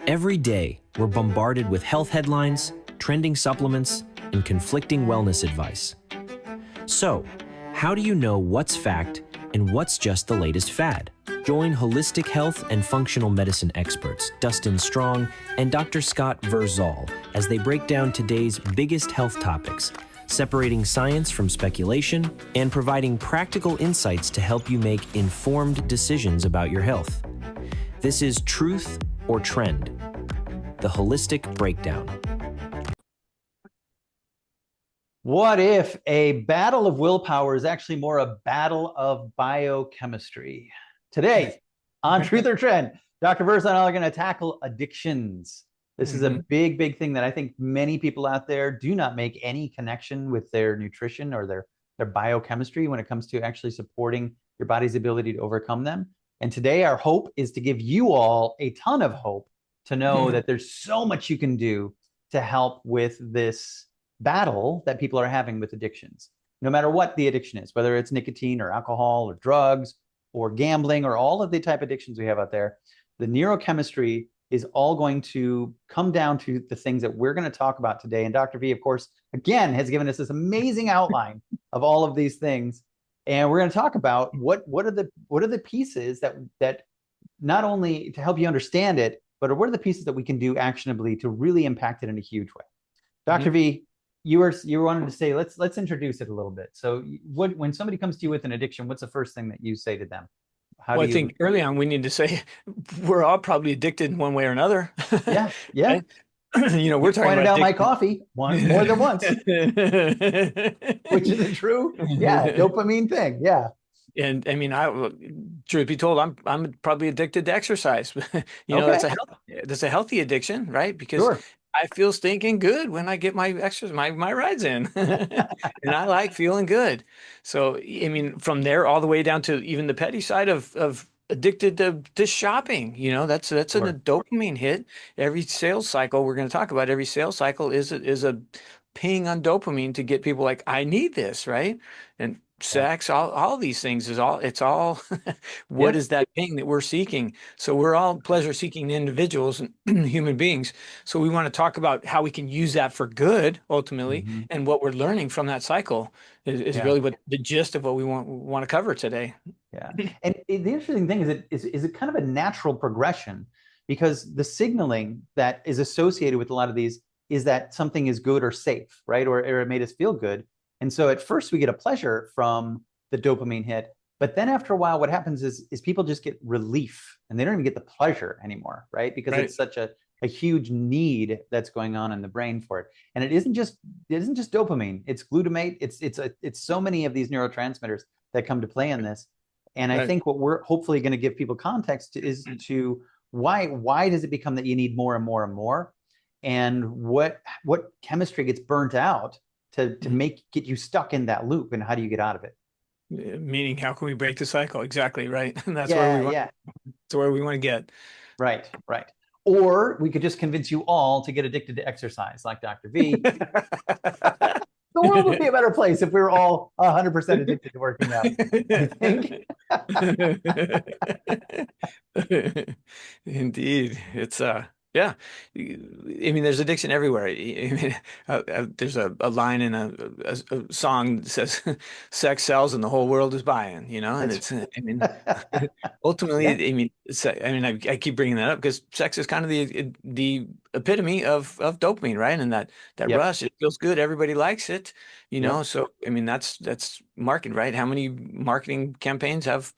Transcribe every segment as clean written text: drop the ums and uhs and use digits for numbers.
Every day, we're bombarded with health headlines, trending supplements, and conflicting wellness advice. So, how do you know what's fact and what's just the latest fad? Join holistic health and functional medicine experts Dustin Strong and Dr. Scott Vrzal as they break down today's biggest health topics, separating science from speculation and providing practical insights to help you make informed decisions about your health. This is Truth or Trend, the Holistic Breakdown. What if a battle of willpower is actually more a battle of biochemistry? Today on Truth or Trend, Dr. Vrzal and I are going to tackle addictions. This is a big, big thing that I think many people out there do not make any connection with their nutrition or their biochemistry when it comes to actually supporting your body's ability to overcome them. And today our hope is to give you all a ton of hope to know that there's so much you can do to help with this battle that people are having with addictions, no matter what the addiction is, whether it's nicotine or alcohol or drugs or gambling or all of the type of addictions we have out there. The neurochemistry is all going to come down to the things that we're going to talk about today. And Dr. V, of course, again, has given us this amazing outline of all of these things. And we're going to talk about what are the pieces that not only to help you understand it, but what are the pieces that we can do actionably to really impact it in a huge way. Dr. V, you wanted to say, let's introduce it a little bit. So when somebody comes to you with an addiction, what's the first thing that you say to them? I think early on we need to say we're all probably addicted in one way or another. Yeah. Right? We're talking pointed about out my coffee more than once, which isn't true. Yeah, dopamine thing. Yeah. And I mean, truth be told, I'm probably addicted to exercise. That's a healthy addiction, right? Because I feel stinking good when I get my exercise, my rides in, and I like feeling good. So, I mean, from there all the way down to even the petty side of addicted to shopping, that's a dopamine hit. Every sales cycle we're going to talk about, every sales cycle is a ping on dopamine to get people like, I need this, right? And sex, all these things it's all what is that thing that we're seeking? So we're all pleasure seeking individuals and human beings. So we want to talk about how we can use that for good ultimately, and what we're learning from that cycle is really what the gist of what we want to cover today. Yeah. And the interesting thing is it kind of a natural progression, because the signaling that is associated with a lot of these is that something is good or safe, right? Or it made us feel good. And so at first we get a pleasure from the dopamine hit, but then after a while, what happens is people just get relief and they don't even get the pleasure anymore, right? Because it's such a huge need that's going on in the brain for it. And it isn't just dopamine, it's glutamate. It's so many of these neurotransmitters that come to play in this. And I think what we're hopefully going to give people context is to why does it become that you need more and more and more? And what chemistry gets burnt out to get you stuck in that loop, and how do you get out of it? Meaning, how can we break the cycle? Exactly, right. And that's where we want. That's where we want to get. Right. Or we could just convince you all to get addicted to exercise, like Dr. V. The world would be a better place if we were all 100% addicted to working out, I think. Indeed, it's yeah. I mean, there's addiction everywhere. I mean, there's a line in a song that says, "Sex sells and the whole world is buying." And it's. I mean, ultimately, I mean, I keep bringing that up because sex is kind of the epitome of dopamine, right? And that rush, it feels good, everybody likes it, So I mean, that's marketing, right? How many marketing campaigns have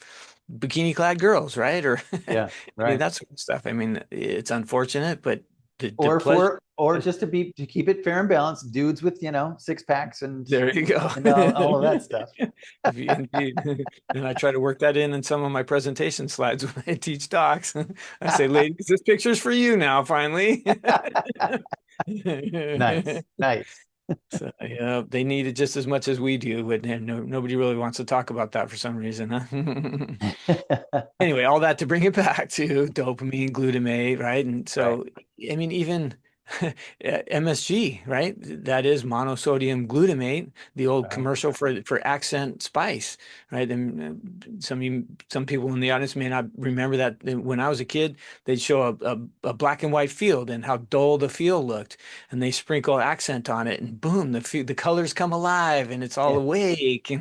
bikini clad girls, right? Or I mean, that sort of stuff. I mean, it's unfortunate, but or just to keep it fair and balanced, dudes with 6-packs and there you go, and all of that stuff. Indeed. And I try to work that in some of my presentation slides when I teach docs. I say, ladies, this picture's for you now, finally. Nice. So, they need it just as much as we do, but nobody really wants to talk about that for some reason, huh? Anyway, all that to bring it back to dopamine, glutamate, right? And so, I mean, even MSG, right? That is monosodium glutamate, the old Right. commercial for accent spice, right? And some people in the audience may not remember that when I was a kid, they'd show a black and white field and how dull the field looked, and they sprinkle accent on it, and boom, the colors come alive, and it's all Yeah. awake.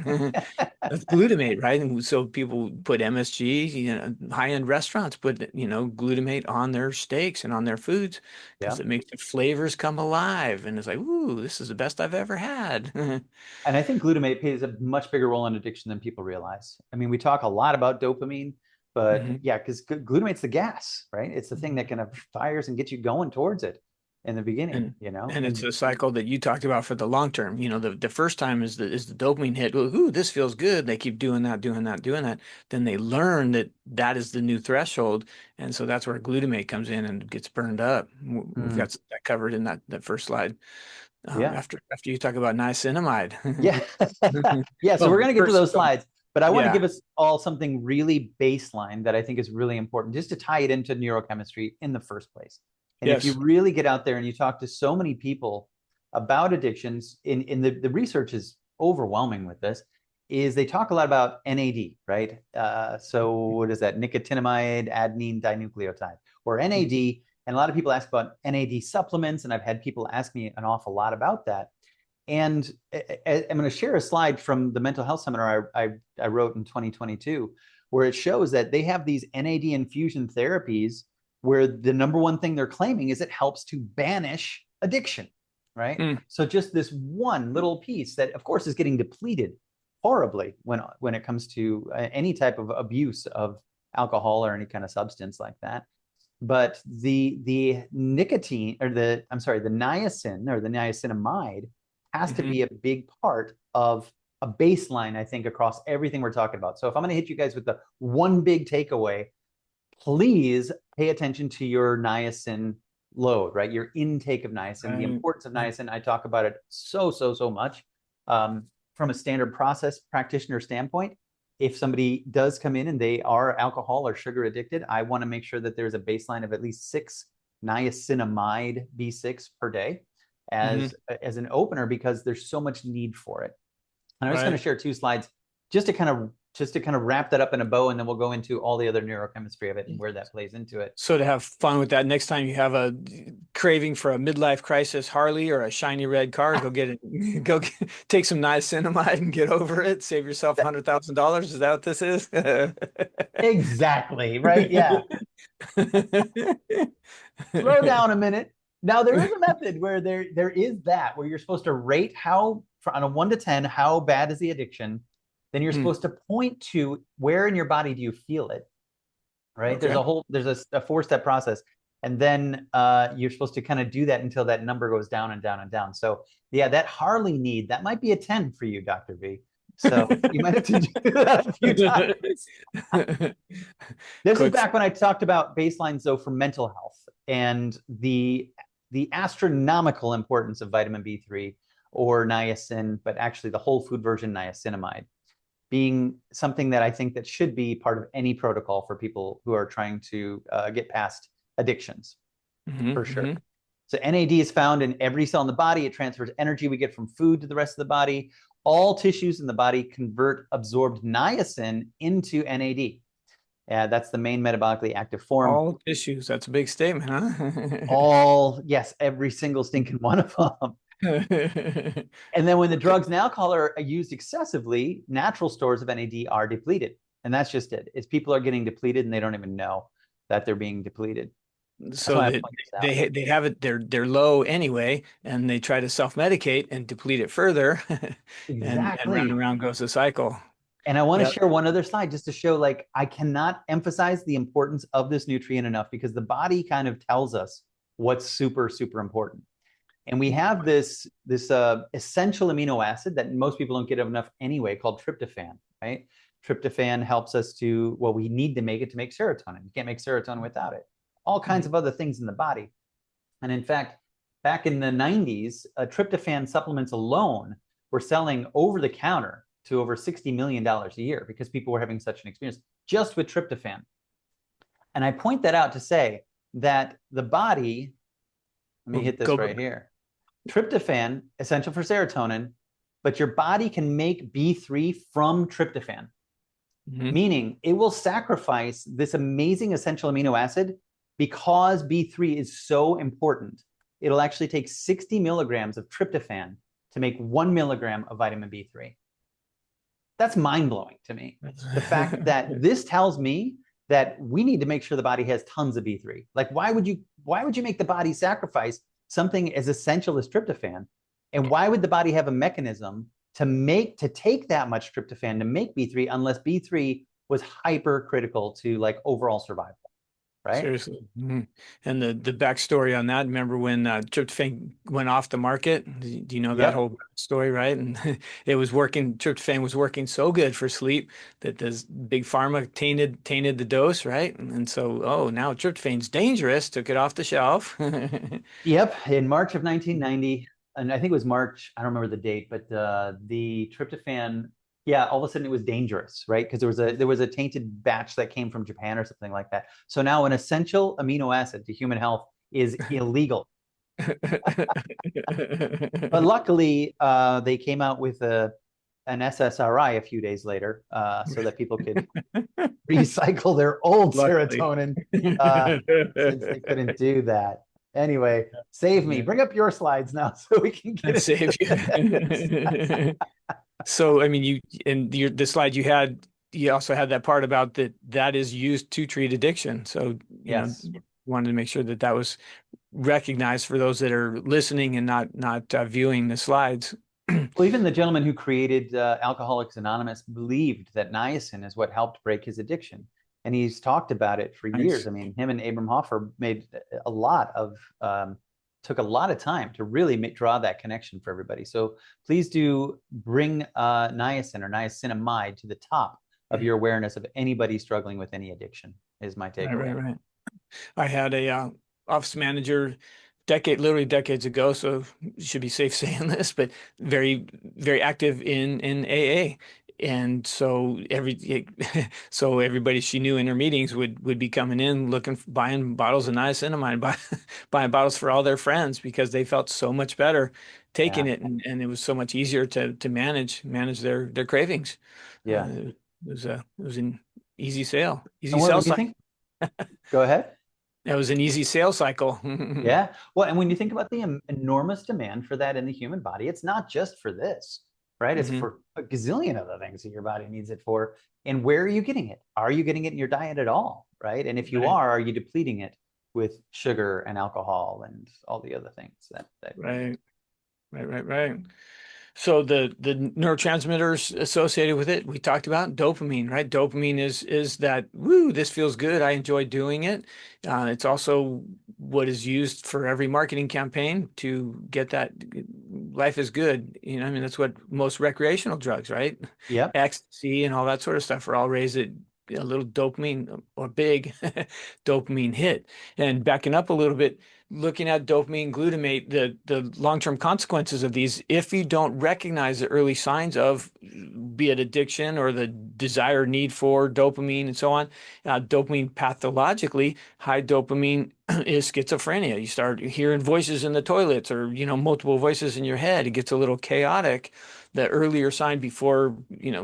That's glutamate, right? And so people put MSG, high-end restaurants put, glutamate on their steaks and on their foods because Yeah. it makes the flavors come alive. And it's like, ooh, this is the best I've ever had. And I think glutamate plays a much bigger role in addiction than people realize. I mean, we talk a lot about dopamine, but Mhm. yeah, because glutamate's the gas, right? It's the thing that kind of fires and gets you going towards it in the beginning, And you know? and it's And a cycle that you talked about for the long term. The first time is the dopamine hit. Ooh, this feels good. They keep doing that, doing that, doing that. Then they learn that that is the new threshold, and so that's where glutamate comes in and gets burned up. We've mm, got that covered in that first slide. yeah, After you talk about niacinamide. yeah. Yeah, so Well, we're going to get to first, those slides, but I want to yeah. give us all something really baseline that I think is really important just to tie it into neurochemistry in the first place. And if you Yes. really get out there and you talk to so many people about addictions, in the research is overwhelming with this, is they talk a lot about NAD, right? So what is that? Nicotinamide adenine dinucleotide, or NAD. And a lot of people ask about NAD supplements, and I've had people ask me an awful lot about that. And I'm going to share a slide from the mental health seminar I wrote in 2022, where it shows that they have these NAD infusion therapies where the number one thing they're claiming is it helps to banish addiction, right? Mm. So just this one little piece that, of course, is getting depleted horribly when it comes to any type of abuse of alcohol or any kind of substance like that. But the nicotine, or the niacin or the niacinamide has to Mhm. be a big part of a baseline, I think, across everything we're talking about. So if I'm going to hit you guys with the one big takeaway, please pay attention to your niacin load, right? Your intake of niacin, the Right. importance of niacin. I talk about it so much. From a standard process practitioner standpoint, if somebody does come in and they are alcohol or sugar addicted, I want to make sure that there's a baseline of at least 6 niacinamide B6 per day Mhm. as an opener, because there's so much need for it. And I'm just going Right. to share 2 slides just to kind of wrap that up in a bow, and then we'll go into all the other neurochemistry of it and where that plays into it. So to have fun with that, next time you have a craving for a midlife crisis Harley or a shiny red car, go get it. Take some niacinamide and get over it. Save yourself $100,000. Is that what this is? Exactly, right? Yeah. Slow down a minute. Now there is a method where there is that where you're supposed to rate how, on a 1 to 10, how bad is the addiction. Then you're Hmm. supposed to point to where in your body do you feel it, right? Okay. There's a 4-step process, and then you're supposed to kind of do that until that number goes down and down and down. So yeah, that Harley need, that might be a 10 for you, Dr. V. So you might have to do that a few times. This is Quick. back when I talked about baselines, though, for mental health and the astronomical importance of vitamin B3 or niacin, but actually the whole food version niacinamide being something that I think that should be part of any protocol for people who are trying to get past addictions, for sure. Mm-hmm. So NAD is found in every cell in the body. It transfers energy we get from food to the rest of the body. All tissues in the body convert absorbed niacin into NAD. That's the main metabolically active form. All tissues. That's a big statement, huh? Yes, every single stinking one of them. And then when the drugs and alcohol are used excessively, natural stores of NAD are depleted. And that's just it. It's people are getting depleted and they don't even know that they're being depleted. That's So why I that point this out. they have it, they're low anyway, and they try to self-medicate and deplete it further, and round Exactly. and round goes the cycle. And I want to Yep. share one other slide just to show, like, I cannot emphasize the importance of this nutrient enough, because the body kind of tells us what's super important. And we have this essential amino acid that most people don't get enough anyway, called tryptophan, right? Tryptophan helps us to, well, we need to make it to make serotonin. You can't make serotonin without it. All kinds of other things in the body. And in fact, back in the 90s, tryptophan supplements alone were selling over the counter to over $60 million a year, because people were having such an experience just with tryptophan. And I point that out to say that the body, Let me hit this right here. Tryptophan, essential for serotonin, but your body can make B3 from tryptophan, meaning it will sacrifice this amazing essential amino acid because B3 is so important. It'll actually take 60 milligrams of tryptophan to make 1 milligram of vitamin B3. That's mind-blowing to me. The fact that this tells me that we need to make sure the body has tons of B3. Like, why would you make the body sacrifice something as essential as tryptophan? And why would the body have a mechanism to take that much tryptophan to make B3 unless B3 was hypercritical to like overall survival? Right? Seriously. And the backstory on that, remember when tryptophan went off the market? Do you know that whole story, right? And tryptophan was working so good for sleep that this big pharma tainted the dose, right? And so, now tryptophan's dangerous, took it off the shelf. Yep. In March of 1990, and I think it was March, I don't remember the date, but the tryptophan, all of a sudden it was dangerous, right? Because there was a tainted batch that came from Japan or something like that. So now an essential amino acid to human health is illegal. But luckily, they came out with an SSRI a few days later, so that people could recycle their old serotonin, since they couldn't do that. Anyway, save me. Bring up your slides now so we can get save you. So, I mean, the slide you also had that part about that is used to treat addiction. So, you know, wanted to make sure that was recognized for those that are listening and not viewing the slides. Well, even the gentleman who created Alcoholics Anonymous believed that niacin is what helped break his addiction. And he's talked about it for years. I mean, him and Abram Hoffer took a lot of time to really draw that connection for everybody. So please do bring niacin or niacinamide to the top of your awareness of anybody struggling with any addiction, is my takeaway. Right. I had a office manager literally decades ago, so should be safe saying this, but very, very active in AA. And so everybody she knew in her meetings would be coming in buying bottles of niacinamide, buying bottles for all their friends because they felt so much better taking it, and it was so much easier to manage their cravings. It was an easy sale. Go ahead. It was an easy sales cycle. Yeah. Well, and when you think about the enormous demand for that in the human body, it's not just for this. Right? It's for a gazillion other things that your body needs it for. And where are you getting it? Are you getting it in your diet at all? Right? And if you are you depleting it with sugar and alcohol and all the other things that Right. So the neurotransmitters associated with it, we talked about dopamine, right? Dopamine is that, this feels good. I enjoy doing it. It's also what is used for every marketing campaign to get that life is good. You know, I mean, that's what most recreational drugs, right? Yeah. Ecstasy and all that sort of stuff are all raised at a little dopamine or big dopamine hit. And backing up a little bit, looking at dopamine, glutamate, the long-term consequences of these, if you don't recognize the early signs of, be it addiction or the desire need for dopamine and so on, dopamine pathologically, high dopamine is schizophrenia. You start hearing voices in the toilets or, multiple voices in your head. It gets a little chaotic. The earlier sign before,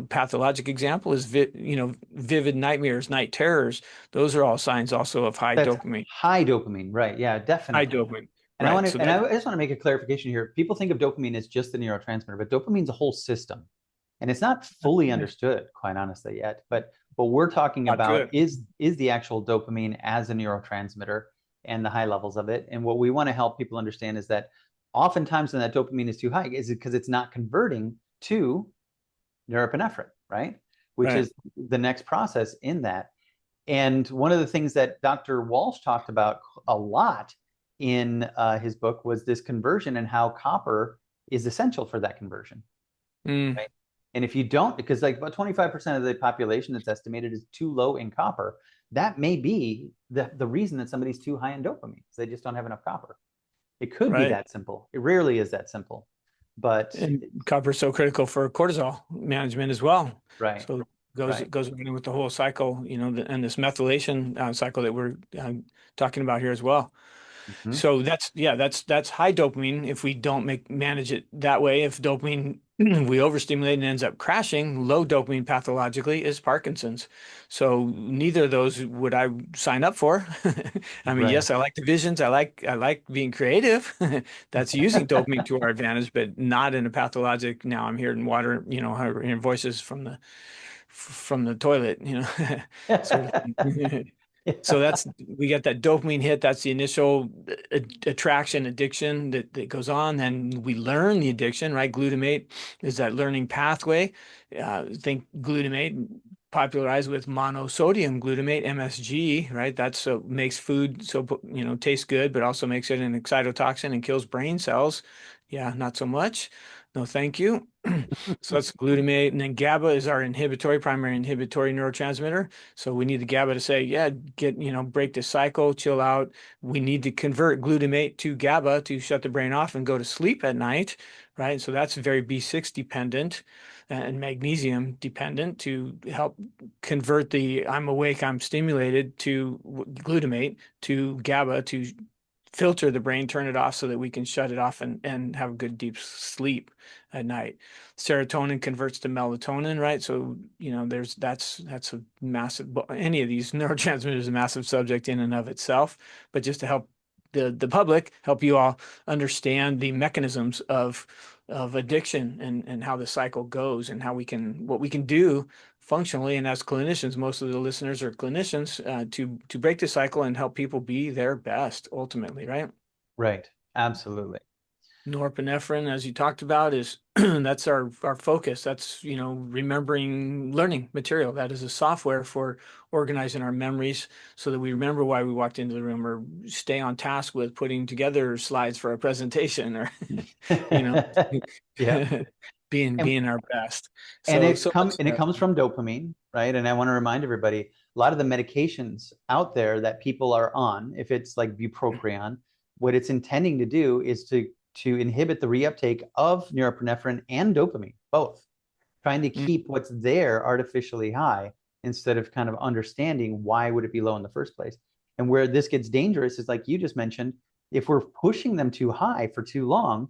pathologic example is, vivid nightmares, night terrors. Those are all signs also of high dopamine. High dopamine, right? Yeah, definitely. High dopamine. And I just want to make a clarification here. People think of dopamine as just the neurotransmitter, but dopamine's a whole system, and it's not fully understood, quite honestly, yet. But what we're talking about is the actual dopamine as a neurotransmitter and the high levels of it. And what we want to help people understand is that oftentimes when that dopamine is too high, is because it's not converting to norepinephrine, right? Which is the next process in that. And one of the things that Dr. Walsh talked about a lot in his book was this conversion and how copper is essential for that conversion. Right? And if you don't, because like about 25% of the population that's estimated is too low in copper, that may be the reason that somebody's too high in dopamine, because they just don't have enough copper. It could be that simple. It rarely is that simple. But copper is so critical for cortisol management as well. Right. So it goes with the whole cycle, and this methylation cycle that we're talking about here as well. Mhm. So that's high dopamine if we don't manage it that way. If dopamine we overstimulate and ends up crashing, low dopamine pathologically is Parkinson's. So neither of those would I sign up for. I mean, Right. yes, I like the visions. I like being creative. That's using dopamine to our advantage, but not in a pathologic. Now I'm hearing water, hearing voices from the toilet, sort of thing. So we get that dopamine hit. That's the initial attraction addiction that goes on. Then we learn the addiction, right? Glutamate is that learning pathway. Think glutamate popularized with monosodium glutamate, MSG, right? That's so makes food so tastes good, but also makes it an excitotoxin and kills brain cells. Yeah, not so much. No, thank you. So that's glutamate, and then GABA is our primary inhibitory neurotransmitter. So we need the GABA to say, yeah, break the cycle, chill out. We need to convert glutamate to GABA to shut the brain off and go to sleep at night, right? So that's very B6 dependent and magnesium dependent to help convert the I'm awake, I'm stimulated to glutamate to GABA to filter the brain, turn it off so that we can shut it off and have a good deep sleep at night. Serotonin converts to melatonin, right? So, that's a massive, any of these neurotransmitters is a massive subject in and of itself, but just to help the public, help you all understand the mechanisms of addiction and how the cycle goes and what we can do functionally. And as clinicians, most of the listeners are clinicians, to break the cycle and help people be their best ultimately, right? Right. Absolutely. Norepinephrine, as you talked about, is that's our focus. That's, remembering learning material. That is a software for organizing our memories so that we remember why we walked into the room, or stay on task with putting together slides for a presentation, or, you know, Yeah. And being our best. and So it comes from dopamine, right? And I want to remind everybody, a lot of the medications out there that people are on, if it's like bupropion, what it's intending to do is to inhibit the reuptake of norepinephrine and dopamine, both, trying to Mm, keep what's there artificially high instead of kind of understanding why would it be low in the first place. And where this gets dangerous is, like you just mentioned, if we're pushing them too high for too long,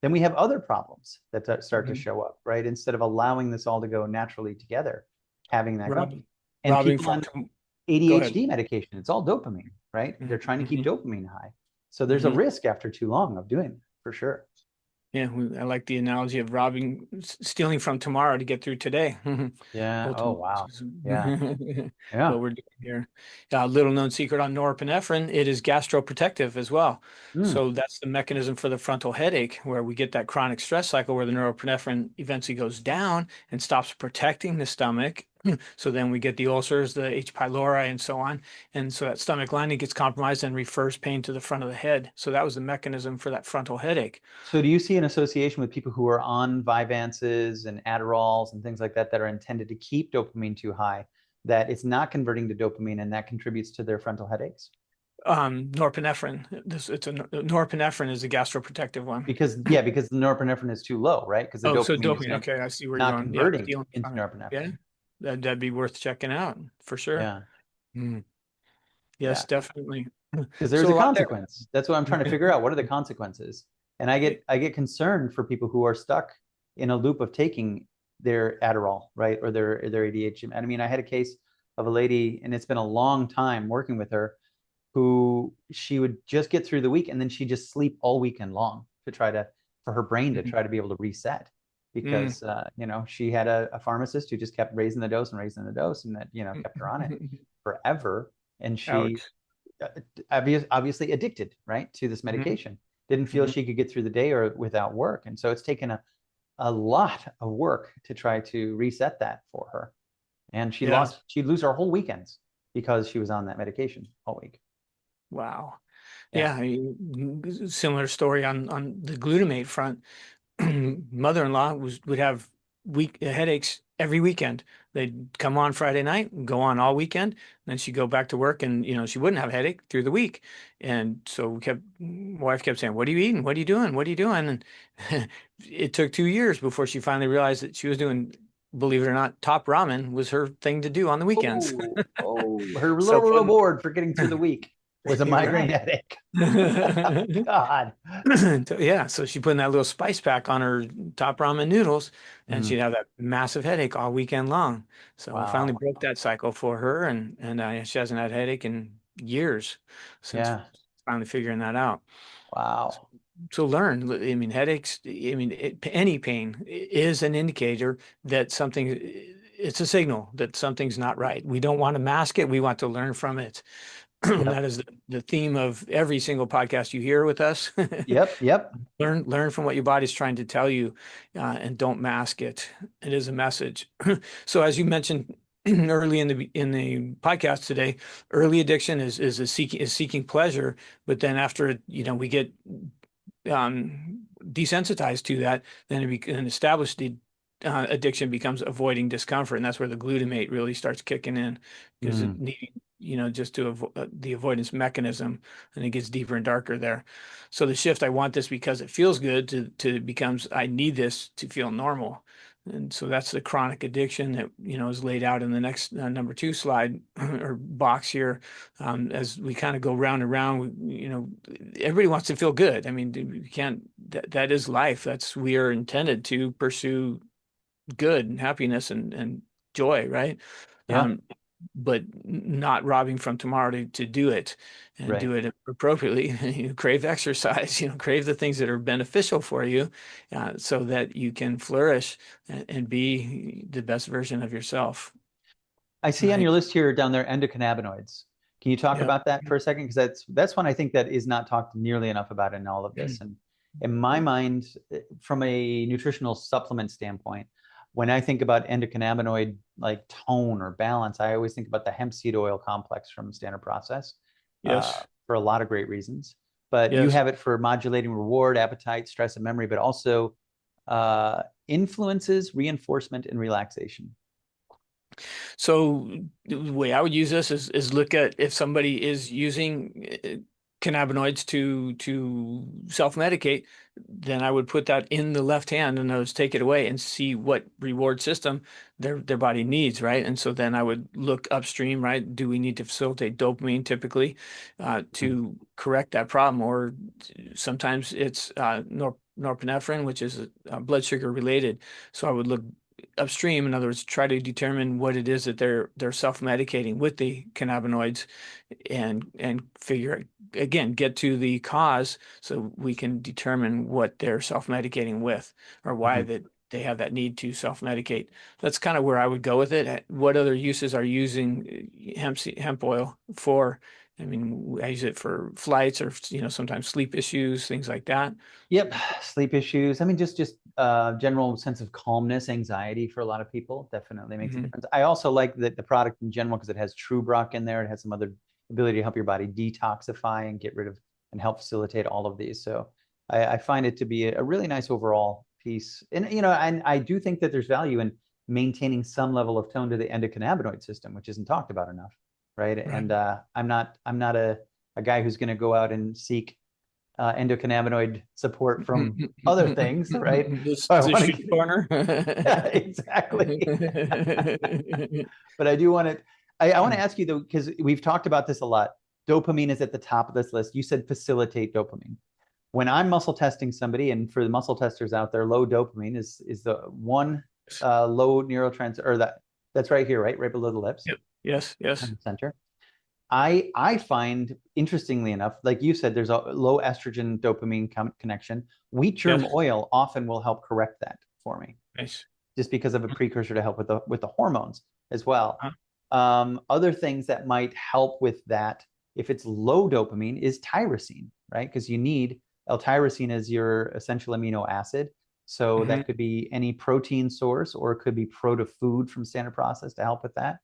then we have other problems that start to mhm. show up, right? Instead of allowing this all to go naturally together, having that go. Robbing, And robbing people from, on go ahead. ADHD medication, it's all dopamine, right? They're trying to keep Mhm, dopamine high. So there's a mhm. risk after too long of doing that, for sure. Yeah, I like the analogy of stealing from tomorrow to get through today. Yeah. Oh, Ultimately, which wow. is Yeah. what Yeah. we're doing here. Little known secret on norepinephrine, it is gastroprotective as well. Mm. So that's the mechanism for the frontal headache, where we get that chronic stress cycle where the norepinephrine eventually goes down and stops protecting the stomach. So then we get the ulcers, the H. pylori, and so on. And so that stomach lining gets compromised and refers pain to the front of the head. So that was the mechanism for that frontal headache. So do you see an association with people who are on Vyvances and Adderalls and things like that that are intended to keep dopamine too high, that it's not converting to dopamine and that contributes to their frontal headaches? Norepinephrine. Norepinephrine is a gastroprotective one. Because the norepinephrine is too low, right? Because the Oh, so dopamine is dopamine. Okay, I see where you're not going. Yeah, converting stealing into from it. Yeah, norepinephrine. that'd be worth checking out for sure. Yeah. Mm. Yeah. Yes, definitely. Because there's So a a lot there. consequence. That's what I'm trying to figure out. What are the consequences? And I get concerned for people who are stuck in a loop of taking their Adderall, right, or their ADHD. I mean, I had a case of a lady, and it's been a long time working with her, who she would just get through the week, and then she just sleep all weekend long to try to for her brain to Mhm. try to be able to reset Mm. because she had a pharmacist who just kept raising the dose and raising the dose, and that kept her on it forever, and she Ouch. uh, obviously addicted, right, to this Mhm. medication. Didn't feel Mhm. she could get through the day or without work. And so it's taken a lot of work to try to reset that for her. And Yeah. she'd lose her whole weekends because she was on that medication all week. Wow. Yeah. Yeah. Similar story on the glutamate front. Mother-in-law would have headaches every weekend. They'd come on Friday night and go on all weekend. And then she'd go back to work, and she wouldn't have a headache through the week. And so my wife kept saying, "What are you eating? What are you doing? What are you doing?" And it took 2 years before she finally realized that she was doing, believe it or not, top ramen was her thing to do on the weekends. Oh, her So little reward for getting through the week. was a migraine headache. God. Yeah, so she put in that little spice pack on her top ramen noodles, and Mm, she'd have that massive headache all weekend long. So I finally wow. broke that cycle for her, and she hasn't had a headache in years since Yeah. finally figuring that out. Wow. So learn. I mean, headaches. I mean, any pain is an indicator that something. It's a signal that something's not right. We don't want to mask it. We want to learn from it. Yep. That is the theme of every single podcast you hear with us. Yep. Yep. Learn from what your body's trying to tell you, and don't mask it. It is a message. So as you mentioned early in the podcast today, early addiction is seeking pleasure, but then after we get desensitized to that, then an established addiction becomes avoiding discomfort, and that's where the glutamate really starts kicking in, because it Mm, needing just to avoid the avoidance mechanism, and it gets deeper and darker there. So the shift, I want this because it feels good, to becomes I need this to feel normal. And so that's the chronic addiction that is laid out in the next number 2 slide or box here. As we kind of go round and round, everybody wants to feel good. I mean, we can't. That is life. We are intended to pursue good and happiness and joy, right? yeah. Um, but not robbing from tomorrow to do it, and Right. do it appropriately. You crave exercise, crave the things that are beneficial for you, so that you can flourish and be the best version of yourself. I see on Right. your list here down there endocannabinoids. Can you talk Yep. about that for a second? Because that's one I think that is not talked nearly enough about in all of this. And in my mind, from a nutritional supplement standpoint, when I think about endocannabinoid like tone or balance, I always think about the hemp seed oil complex from Standard Process, Yes. for a lot of great reasons. But you Yes. have it for modulating reward, appetite, stress, and memory, but also influences reinforcement and relaxation. So the way I would use this is look at if somebody is using cannabinoids to self-medicate, then I would put that in the left hand and I would take it away and see what reward system their body needs, right? And so then I would look upstream, right? Do we need to facilitate dopamine typically, to correct that problem? Or sometimes it's norepinephrine, which is blood sugar related. So I would look upstream, in other words, try to determine what it is that they're self-medicating with the cannabinoids, and figure, again, get to the cause so we can determine what they're self-medicating with, or why Mhm. that they have that need to self-medicate. That's kind of where I would go with it. What other uses are using hemp oil for? I mean, I use it for flights, or sometimes sleep issues, things like that. Yep, sleep issues. I mean, just general sense of calmness, anxiety for a lot of people definitely makes a Hmm. difference. I also like the product in general because it has True Brock in there. It has some other ability to help your body detoxify and get rid of and help facilitate all of these. So I find it to be a really nice overall piece. And and I do think that there's value in maintaining some level of tone to the endocannabinoid system, which isn't talked about enough, right? Right. And I'm not a guy who's going to go out and seek endocannabinoid support from other things, right? This So I the want to street corner. yeah, exactly. But I do want to I want to ask you though, because we've talked about this a lot. Dopamine is at the top of this list. You said facilitate dopamine. When I'm muscle testing somebody, and for the muscle testers out there, low dopamine is the one low neurotransmitter, or that's right here, right below the lips, Yep. Yes, in yes. the center. I find, interestingly enough, like you said, there's a low estrogen dopamine connection. Wheat germ Yes. oil often will help correct that for me, Nice. just because of a precursor to help with the hormones as well. Huh? Other things that might help with that, if it's low dopamine, is tyrosine, right? Because you need L-tyrosine as your essential amino acid. So Hmm. that could be any protein source, or it could be proto-food from Standard Process to help with that.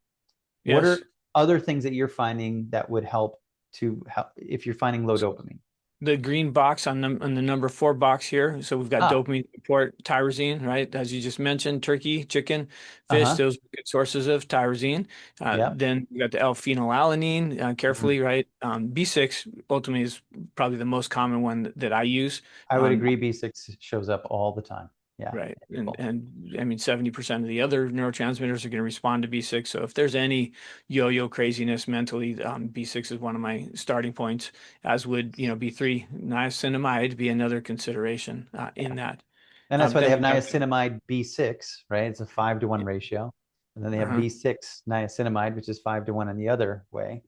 What Yes. are other things that you're finding that would help to help if you're finding low dopamine? The green box on the number 4 box here. So we've got Ah, dopamine support, tyrosine, right? As you just mentioned, turkey, chicken, fish, uh-huh. those are good sources of tyrosine. Yeah. Then we got the L-phenylalanine, Mhm. carefully, right? B6 ultimately is probably the most common one that I use. I would Um, agree B6 shows up all the time. Yeah. Right. And I mean, 70% of the other neurotransmitters are going to respond to B6. So if there's any yo-yo craziness mentally, B6 is one of my starting points, as would, B3. Niacinamide be another consideration in that. And that's why they Then have we have, niacinamide B6, right? It's a 5-to-1 ratio. And then they have uh B6 niacinamide, which is 5-to-1 in the other way.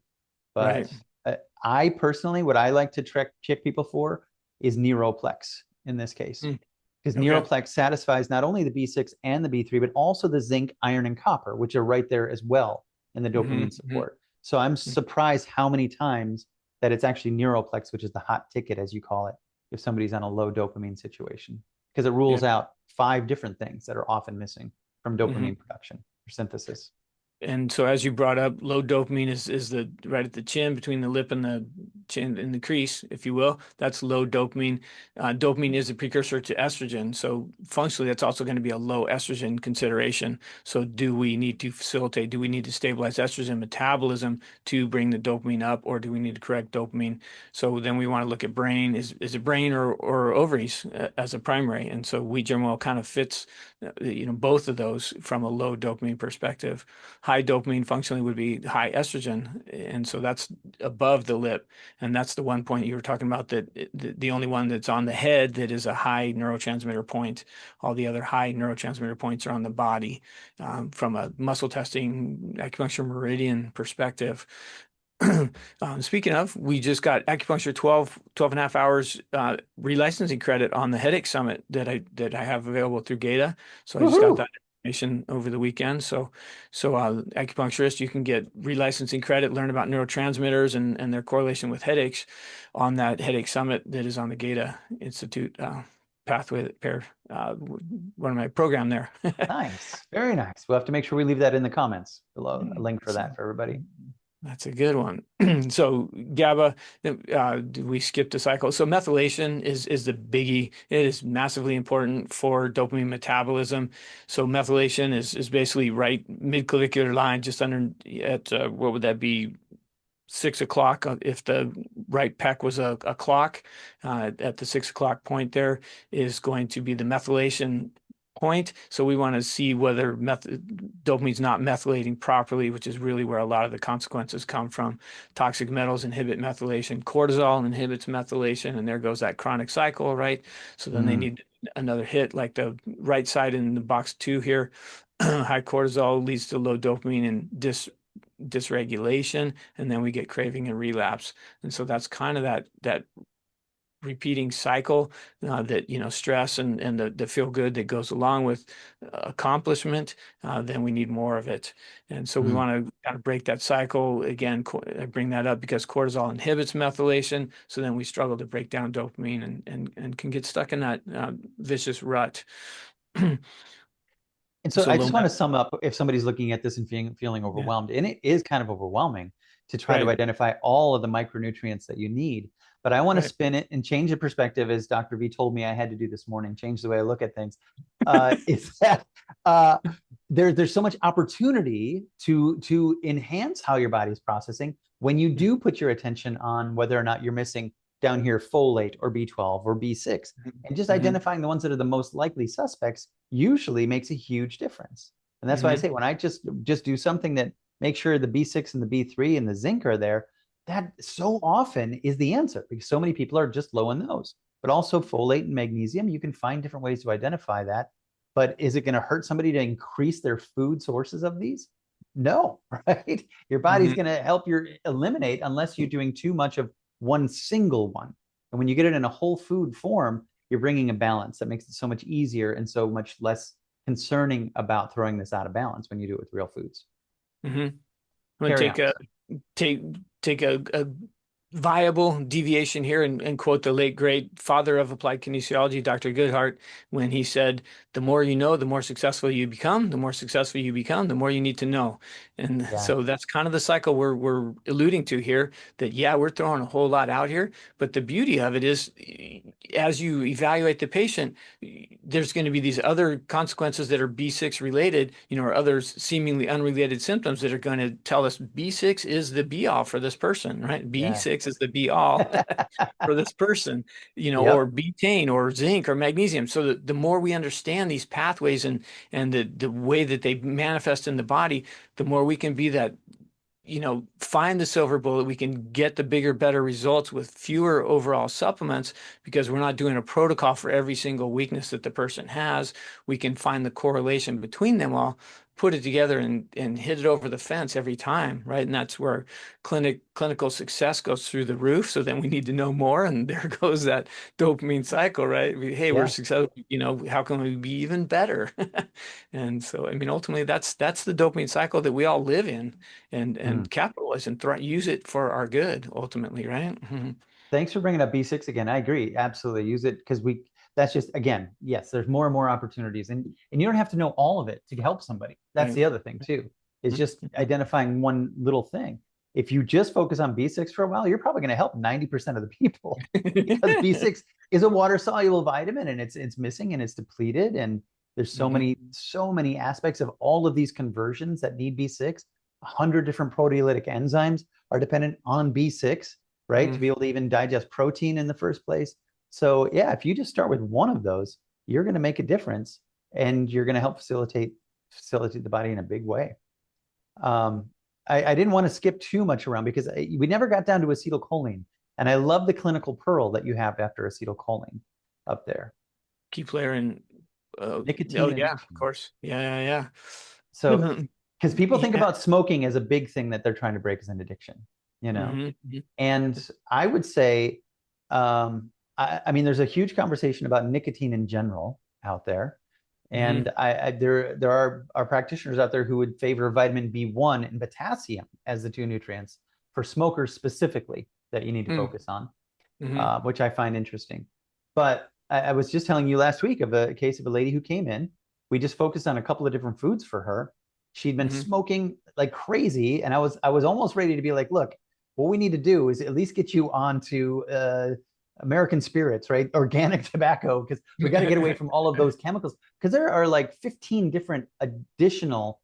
right. But I personally, what I like to check people for is Neuroplex in this case. Mm, Because okay. Neuroplex satisfies not only the B6 and the B3, but also the zinc, iron, and copper, which are right there as well in the dopamine support. So I'm surprised how many times that it's actually Neuroplex, which is the hot ticket, as you call it, if somebody's on a low dopamine situation, because it rules Yeah. out 5 different things that are often missing from dopamine production or synthesis. And so, as you brought up, low dopamine is the right at the chin, between the lip and the chin, in the crease, if you will. That's low dopamine. Dopamine is a precursor to estrogen, so functionally, that's also going to be a low estrogen consideration. So, do we need to facilitate? Do we need to stabilize estrogen metabolism to bring the dopamine up, or do we need to correct dopamine? So then we want to look at brain. Is it brain or ovaries as a primary? And so, wheat germ oil kind of fits, both of those from a low dopamine perspective. High dopamine functionally would be high estrogen, and so that's above the lip, and that's the one point you were talking about, that the only one that's on the head that is a high neurotransmitter point. All the other high neurotransmitter points are on the body. From a muscle testing acupuncture meridian perspective. Speaking of, we just got acupuncture 12 and a half hours relicensing credit on the headache summit that I have available through GABA. So I just got that information over the weekend. So acupuncturist, you can get relicensing credit, learn about neurotransmitters and their correlation with headaches on that headache summit that is on the GABA Institute pathway pair, one of my program there. Nice, very nice. We'll have to make sure we leave that in the comments below, a link for that for everybody. That's a good one. So GABA, we skipped a cycle. So methylation is the biggie. It is massively important for dopamine metabolism. So methylation is basically right mid-clavicular line, just under at what would that be? 6 o'clock. If the right pec was a clock, at the 6 o'clock point, there is going to be the methylation point. So we want to see whether dopamine's not methylating properly, which is really where a lot of the consequences come from. Toxic metals inhibit methylation. Cortisol inhibits methylation, and there goes that chronic cycle, right? So then they need another hit, like the right side in the box 2 here. High cortisol leads to low dopamine and dysregulation, and then we get craving and relapse. And so that's kind of that repeating cycle, that stress and the feel good that goes along with accomplishment. Then we need more of it, and so we want to kind of break that cycle again. I bring that up because cortisol inhibits methylation, so then we struggle to break down dopamine and can get stuck in that vicious rut. And so I just want to sum up, if somebody's looking at this and feeling overwhelmed, and it is kind of overwhelming to try to identify all of the micronutrients that you need. But I want to spin it and change the perspective, as Dr. V told me I had to do this morning, change the way I look at things. Is that there's so much opportunity to enhance how your body is processing when you do put your attention on whether or not you're missing down here folate or B12 or B6, and just identifying the ones that are the most likely suspects usually makes a huge difference. And that's why I say, when I just do something that makes sure the B6 and the B3 and the zinc are there, that so often is the answer, because so many people are just low in those. But also folate and magnesium, you can find different ways to identify that. But is it going to hurt somebody to increase their food sources of these? No, right? Your body's going to help you eliminate, unless you're doing too much of one single one. And when you get it in a whole food form, you're bringing a balance that makes it so much easier and so much less concerning about throwing this out of balance when you do it with real foods. I'm going to take a viable deviation here and quote the late great father of applied kinesiology, Dr. Goodhart, when he said, "The more you know, the more successful you become. The more successful you become, the more you need to know." And so that's kind of the cycle we're alluding to here, that we're throwing a whole lot out here, but the beauty of it is as you evaluate the patient, there's going to be these other consequences that are B6 related, or other seemingly unrelated symptoms that are going to tell us B6 is the be all for this person, right? Yeah. B6 is the be all for this person, or Yep. betaine or zinc or magnesium. So the more we understand these pathways and the way that they manifest in the body, the more we can be that, find the silver bullet. We can get the bigger, better results with fewer overall supplements because we're not doing a protocol for every single weakness that the person has. We can find the correlation between them all, put it together and hit it over the fence every time, right? And that's where clinical success goes through the roof. So then we need to know more, and there goes that dopamine cycle, right? Hey, we're Yeah. successful, how can we be even better? And so, I mean, ultimately that's the dopamine cycle that we all live in Mm. and capitalize and use it for our good ultimately, right? Thanks for bringing up B6 again. I agree. Absolutely. Use it because that's just, again, yes, there's more and more opportunities. And you don't have to know all of it to help somebody. That's Right. the other thing too, is just identifying one little thing. If you just focus on B6 for a while, you're probably going to help 90% of the people because B6 is a water soluble vitamin and it's missing and it's depleted. And there's so many aspects of all of these conversions that need B6. 100 different proteolytic enzymes are dependent on B6, right? To be able to even digest protein in the first place. So yeah, if you just start with one of those, you're going to make a difference and you're going to help facilitate the body in a big way. I didn't want to skip too much around because we never got down to acetylcholine. And I love the clinical pearl that you have after acetylcholine up there. Key player in Nicotine yeah, of addiction. course. Yeah. So, because people think Yeah. about smoking as a big thing that they're trying to break as an addiction, you know? Mm-hmm. And I would say, I mean, there's a huge conversation about nicotine in general out there. Mm-hmm. And there are practitioners out there who would favor vitamin B1 and potassium as the two nutrients for smokers specifically that you need to focus on, Mm-hmm. which I find interesting. But I was just telling you last week of a case of a lady who came in. We just focused on a couple of different foods for her. She'd been Mm-hmm. smoking like crazy, and I was almost ready to be like, look, what we need to do is at least get you onto American spirits, right? Organic tobacco, because we got to get away from all of those chemicals. Because there are like 15 different additional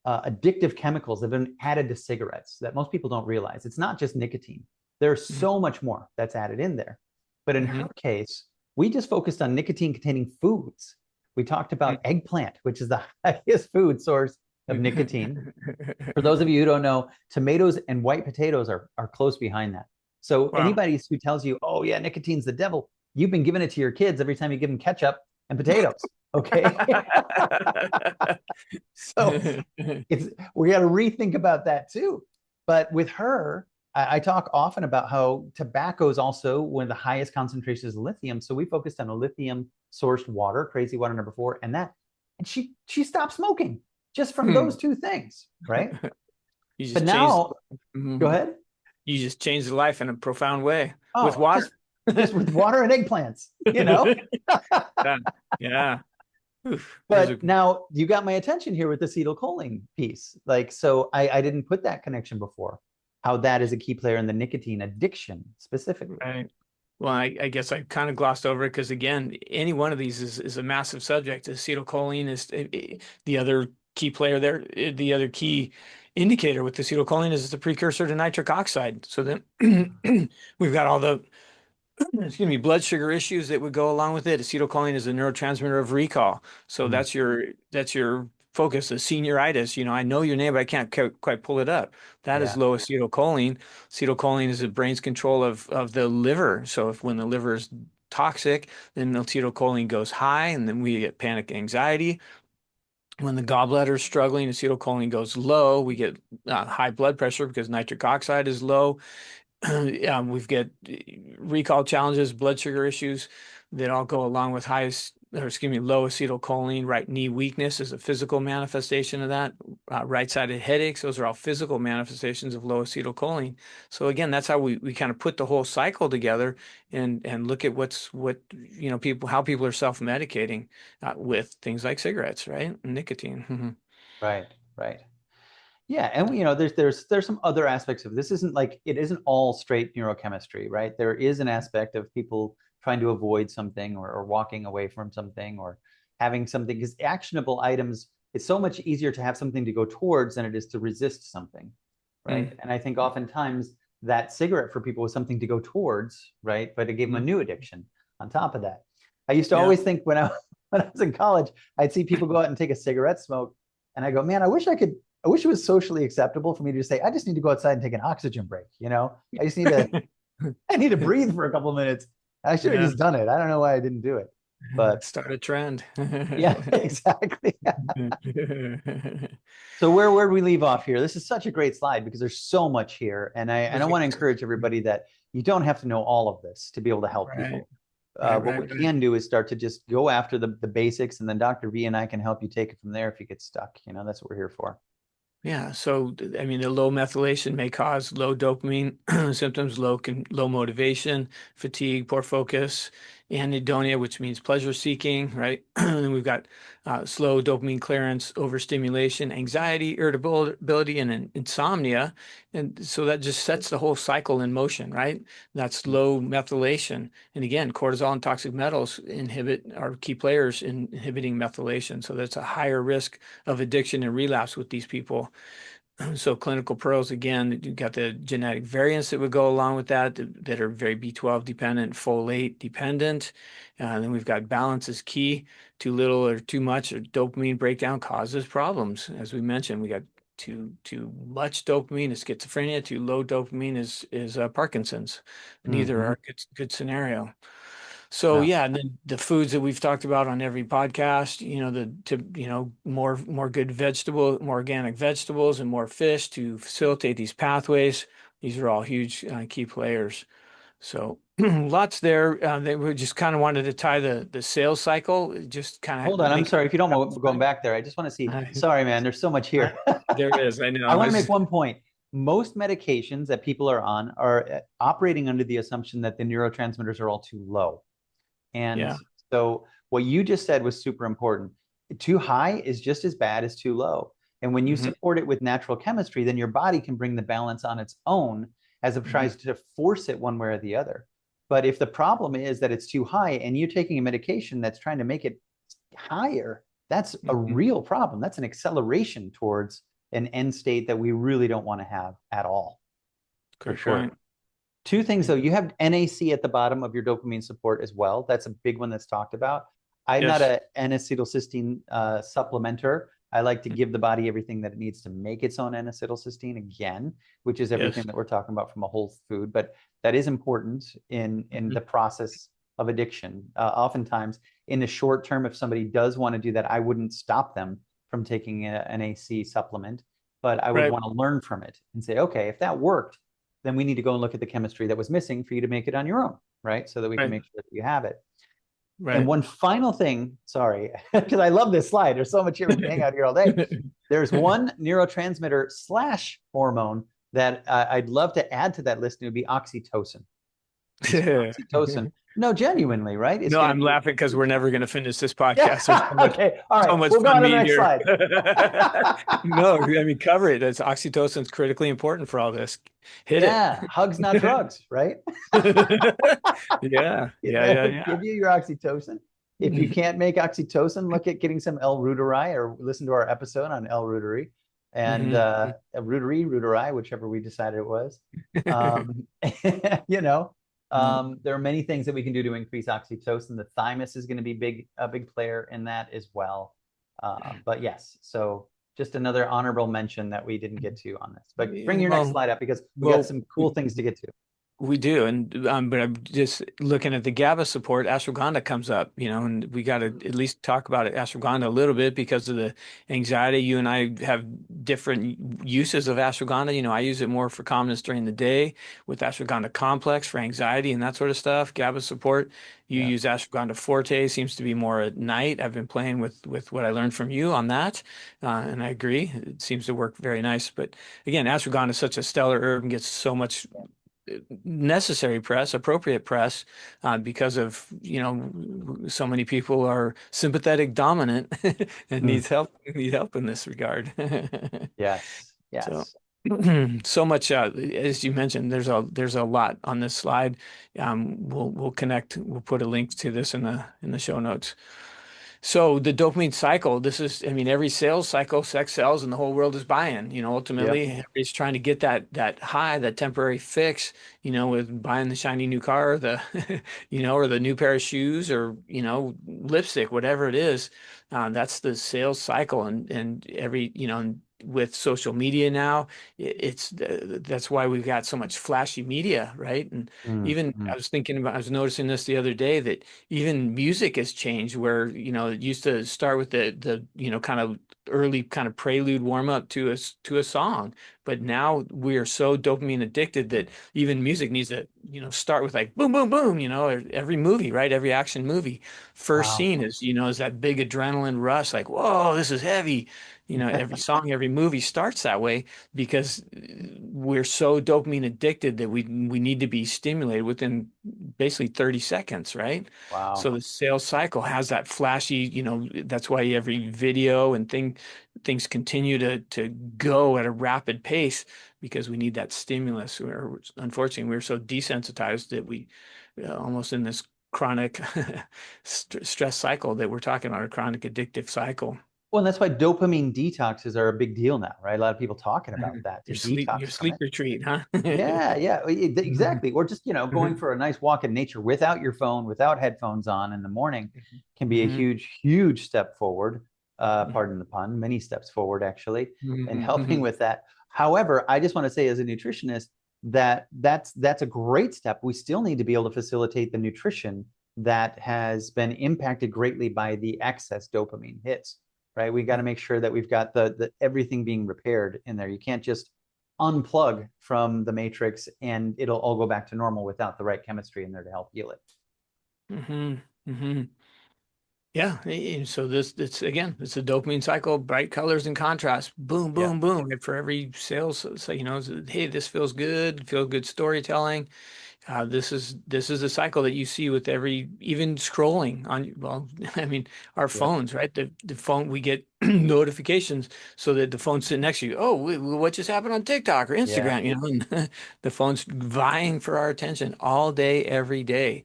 addictive chemicals that have been added to cigarettes that most people don't realize. It's not just nicotine. There's so much more that's added in there. But in Mm-hmm. her case, we just focused on nicotine containing foods. We talked about eggplant, which is the highest food source of nicotine. For those of you who don't know, tomatoes and white potatoes are close behind that. So Wow. anybody who tells you, oh yeah, nicotine's the devil, you've been giving it to your kids every time you give them ketchup and potatoes. Okay. So it's we got to rethink about that too. But with her, I talk often about how tobacco is also one of the highest concentrations of lithium. So we focused on a lithium sourced water, crazy water number 4, and she stopped smoking just from those two things, right? You But just changed. now, go ahead. You just changed the life in a profound way with Oh, water. just with water and eggplants, you know? Yeah. Yeah. Oof. Those are But now you got my attention here with the acetylcholine piece. Like, so I didn't put that connection before, how that is a key player in the nicotine addiction specifically. right. Well, I guess I kind of glossed over it because again, any one of these is a massive subject. Acetylcholine is the other key player there. The other key indicator with acetylcholine is it's a precursor to nitric oxide. So then we've got all the excuse me, blood sugar issues that would go along with it. Acetylcholine is a neurotransmitter of recall. So Mm. that's your focus, the senioritis. I know your name, but I can't quite pull it up. That is Yeah. low acetylcholine. Acetylcholine is the brain's control of the liver. So if when the liver is toxic, then the acetylcholine goes high, and then we get panic anxiety. When the gallbladder is struggling, acetylcholine goes low. We get high blood pressure because nitric oxide is low. We've got recall challenges, blood sugar issues that all go along with low acetylcholine. Right knee weakness is a physical manifestation of that. Right-sided headaches, those are all physical manifestations of low acetylcholine. So again, that's how we kind of put the whole cycle together and look at how people are self-medicating with things like cigarettes, right? Nicotine. Right, right. Yeah, and there's some other aspects of this. Isn't like it isn't all straight neurochemistry, right? There is an aspect of people trying to avoid something or walking away from something or having something because actionable items, it's so much easier to have something to go towards than it is to resist something, right? And I think oftentimes that cigarette for people was something to go towards, right? But it gave them a new addiction on top of that. I used to always think when I was in college, I'd see people go out and take a cigarette smoke, and I go, man, I wish it was socially acceptable for me to just say, I just need to go outside and take an oxygen break. I just need I need to breathe for a couple of minutes. I should have just done it. I don't know why I didn't do it, but start a trend. yeah, exactly. So where do we leave off here? This is such a great slide because there's so much here. And I want to encourage everybody that you don't have to know all of this to be able to help people. What we can do is start to just go after the basics, and then Dr. V and I can help you take it from there if you get stuck. That's what we're here for. Yeah. So, I mean, the low methylation may cause low dopamine symptoms, low motivation, fatigue, poor focus, anhedonia, which means pleasure seeking, right? And we've got slow dopamine clearance, overstimulation, anxiety, irritability, and insomnia. And so that just sets the whole cycle in motion, right? That's low methylation. And again, cortisol and toxic metals are key players in inhibiting methylation. So that's a higher risk of addiction and relapse with these people. So clinical pearls, again, you've got the genetic variants that would go along with that are very B12 dependent, folate dependent. Then we've got balance is key. Too little or too much or dopamine breakdown causes problems. As we mentioned, we got too much dopamine is schizophrenia. Too low dopamine is Parkinson's. Neither are a good scenario. So yeah, and then the foods that we've talked about on every podcast, more good more organic vegetables and more fish to facilitate these pathways. These are all huge key players. So lots there. They were just kind of wanted to tie the sales cycle. Just kind of hold on. I'm sorry if you don't mind going back there. I just want to see. Sorry, man. There's so much here. There is. I know. I want to make one point. Most medications that people are on are operating under the assumption that the neurotransmitters are all too low. And so what you just said was super important. Too high is just as bad as too low. And when you support it with natural chemistry, then your body can bring the balance on its own as it tries to force it one way or the other. But if the problem is that it's too high and you're taking a medication that's trying to make it higher, that's a real problem. That's an acceleration towards an end state that we really don't want to have at all. For sure. Two things though, you have NAC at the bottom of your dopamine support as well. That's a big one that's talked about. I'm not an N-acetylcysteine supplementer. I like to give the body everything that it needs to make its own N-acetylcysteine again, which is everything that we're talking about from a whole food. But that is important in the process of addiction. Oftentimes in the short term, if somebody does want to do that, I wouldn't stop them from taking an NAC supplement, but I would want to learn from it and say, okay, if that worked, then we need to go and look at the chemistry that was missing for you to make it on your own, right? So that we can make sure that you have it. And one final thing, sorry, because I love this slide. There's so much here. We can hang out here all day. There's one neurotransmitter / hormone that I'd love to add to that list, and it would be oxytocin. Oxytocin. No, genuinely, right? No, I'm laughing because we're never going to finish this podcast. Okay, all right. So much we'll go on to the next here. slide. No, I mean, cover it. Oxytocin is critically important for all this. Hit it. Hugs, not drugs, right? Yeah. Give you your oxytocin. If you can't make oxytocin, look at getting some L-reuteri or listen to our episode on L-reuteri and reuteri, whichever we decided it was. There are many things that we can do to increase oxytocin. The thymus is going to be a big player in that as well. But yes, so just another honorable mention that we didn't get to on this. But bring your next slide up because we got some cool things to get to. We do, but I'm just looking at the GABA support. Ashwagandha comes up, and we got to at least talk about ashwagandha a little bit because of the anxiety. You and I have different uses of ashwagandha. I use it more for calmness during the day with ashwagandha complex for anxiety and that sort of stuff. GABA support. You use ashwagandha forte, seems to be more at night. I've been playing with what I learned from you on that, and I agree. It seems to work very nice. But again, ashwagandha is such a stellar herb and gets so much necessary press, appropriate press, because of so many people are sympathetic dominant and need help in this regard. Yes. So, Yes. so much, as you mentioned, there's a lot on this slide. We'll connect. We'll put a link to this in the show notes. So the dopamine cycle, this is, I mean, every sales cycle, sex sells, and the whole world is buying. Yep. Ultimately, everybody's trying to get that high, that temporary fix. With buying the shiny new car, or the new pair of shoes, or lipstick, whatever it is. That's the sales cycle, and with social media now, that's why we've got so much flashy media, right? And even Mm-hmm. I was noticing this the other day that even music has changed where, it used to start with the kind of early kind of prelude warm up to a song. But now we are so dopamine addicted that even music needs to, start with like boom, boom, boom, every movie, right? Every action movie. First Wow. scene is that big adrenaline rush, like, whoa, this is heavy. Every song, every movie starts that way because we're so dopamine addicted that we need to be stimulated within basically 30 seconds, right? So Wow. the sales cycle has that flashy, that's why every video and things continue to go at a rapid pace because we need that stimulus. Unfortunately, we're so desensitized that we almost in this chronic stress cycle that we're talking about, a chronic addictive cycle. Well, and that's why dopamine detoxes are a big deal now, right? A lot of people talking about that to Your detox from sleep it. retreat, huh? Yeah, yeah, exactly. Or just, going Mhm. for a nice walk in nature without your phone, without headphones on in the morning can be a Mhm. huge, huge step forward. Mhm. Pardon the pun, many steps forward actually, in Mhm. helping Mhm. with that. However, I just want to say as a nutritionist that that's a great step. We still need to be able to facilitate the nutrition that has been impacted greatly by the excess dopamine hits, right? We got to make sure that we've got the everything being repaired in there. You can't just unplug from the matrix and it'll all go back to normal without the right chemistry in there to help heal it. Mhm. Mhm. Yeah, and so it's again, it's a dopamine cycle, bright colors and contrast, boom, Yeah. boom, boom. And for every sales, so hey, this feels good, feel good storytelling. This is a cycle that you see with every even scrolling on. Well, I mean, our Yep. phones, right? The phone we get notifications so that the phone's sitting next to you. Oh, what just happened on TikTok or Yeah. Instagram? And the phone's vying for our attention all day, every day.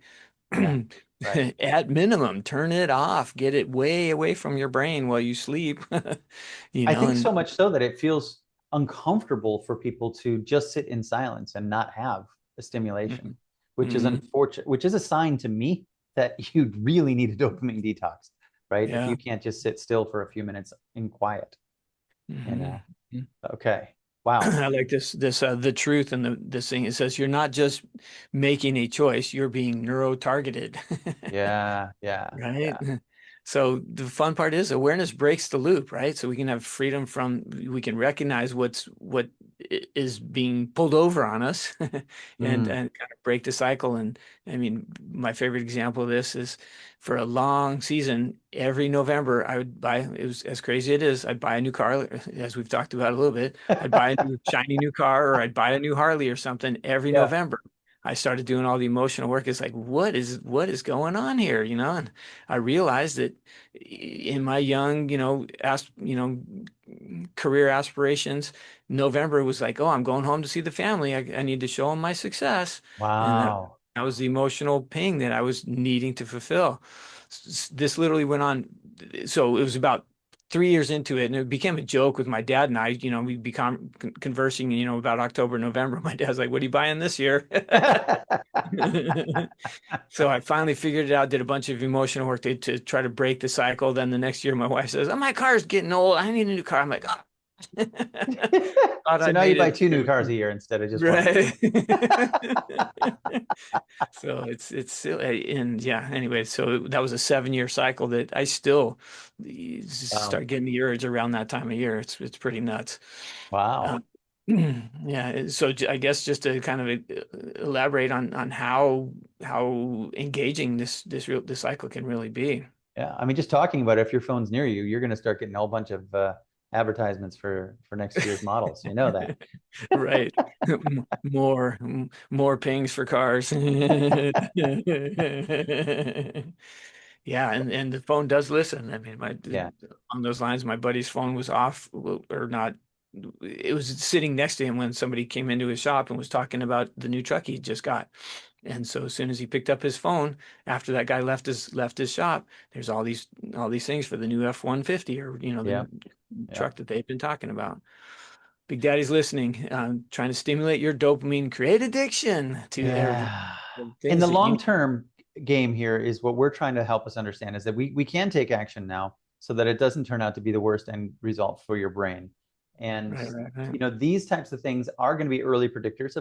Yeah. Right. At minimum, turn it off, get it way away from your brain while you sleep. I think And so much so that it feels uncomfortable for people to just sit in silence and not have a stimulation, Mhm. which is Mhm. unfortunate, which is a sign to me that you really need a dopamine detox, right? If Yeah. you can't just sit still for a few minutes in quiet, you Mhm. know. Okay. Wow. I like this the truth and this thing. It says you're not just making a choice, you're being neuro-targeted. Yeah. Yeah. Right. Yeah. So the fun part is awareness breaks the loop, right? So we can have freedom we can recognize what is being pulled over on us and Mm. and kind of break the cycle. And I mean, my favorite example of this is for a long season, every November I would buy, it was as crazy it is, I'd buy a new car, as we've talked about a little bit. I'd buy a new shiny new car or I'd buy a new Harley or something every Yeah. November. I started doing all the emotional work. It's like, what is going on here? And I realized that in my young, career aspirations, November was like, oh, I'm going home to see the family. I need to show them my success. And Wow. that was the emotional ping that I was needing to fulfill. This literally went on. So it was about 3 years into it, and it became a joke with my dad and I. We become conversing, about October, November. My dad's like, "What are you buying this year?" So I finally figured it out, did a bunch of emotional work to try to break the cycle. Then the next year, my wife says, "Oh, my car's getting old. I need a new car." I'm like, "Oh." Thought So I now you made buy it. two new cars a year instead of just one. Right. So it's still, and yeah, anyway, so that was a 7 year cycle that I still Wow. start getting the urge around that time of year. It's pretty nuts. Wow. Um, yeah, so I guess just to kind of elaborate on how engaging this cycle can really be. Yeah. I mean, just talking about it, if your phone's near you, you're going to start getting a whole bunch of advertisements for next year's models. You know that. Right. More pings for cars. Yeah, and the phone does listen. I mean, Yeah. on those lines, my buddy's phone was off or not it was sitting next to him when somebody came into his shop and was talking about the new truck he just got. And so as soon as he picked up his phone, after that guy left his shop, there's all these things for the new F-150, or Yeah. the truck that they've been talking about. Big Daddy's listening, trying to stimulate your dopamine, create addiction to Yeah. In things the that you. long-term game here is what we're trying to help us understand is that we can take action now so that it doesn't turn out to be the worst end result for your brain. And Right. these types of things are going to be early predictors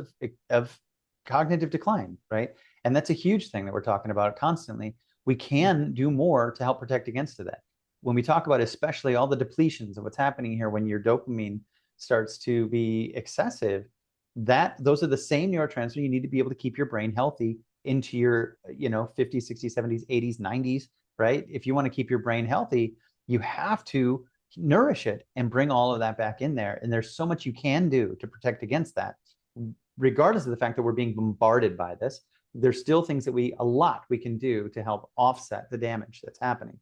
of cognitive decline, right? And that's a huge thing that we're talking about constantly. We can do more to help protect against that. When we talk about especially all the depletions of what's happening here when your dopamine starts to be excessive, those are the same neurotransmitters you need to be able to keep your brain healthy into your 50s, 60s, 70s, 80s, 90s, right? If you want to keep your brain healthy, you have to nourish it and bring all of that back in there. And there's so much you can do to protect against that, regardless of the fact that we're being bombarded by this. There's still things that we can do to help offset the damage that's happening.